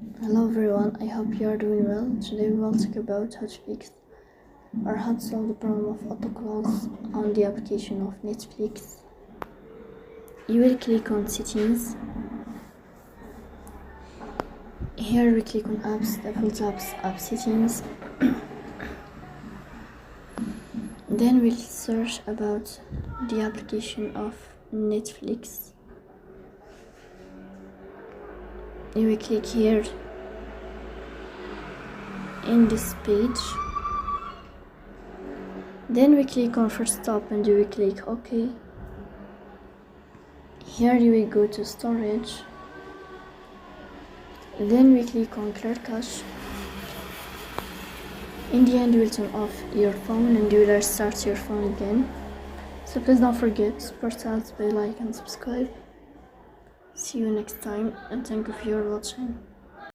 Hello everyone, I hope you are doing well. Today we will talk about how to fix or how to solve the problem of autoclose on the application of Netflix. You will click on settings. Here we click on apps, default apps, app settings. Then we'll search about the application of Netflix. You will click here in this page. Then we click on first stop and you will click OK. Here you will go to storage. Then we click on clear cache. In the end you will turn off your phone and you will restart your phone again. So please don't forget to support us by like and subscribe. See you next time and thank you for your watching.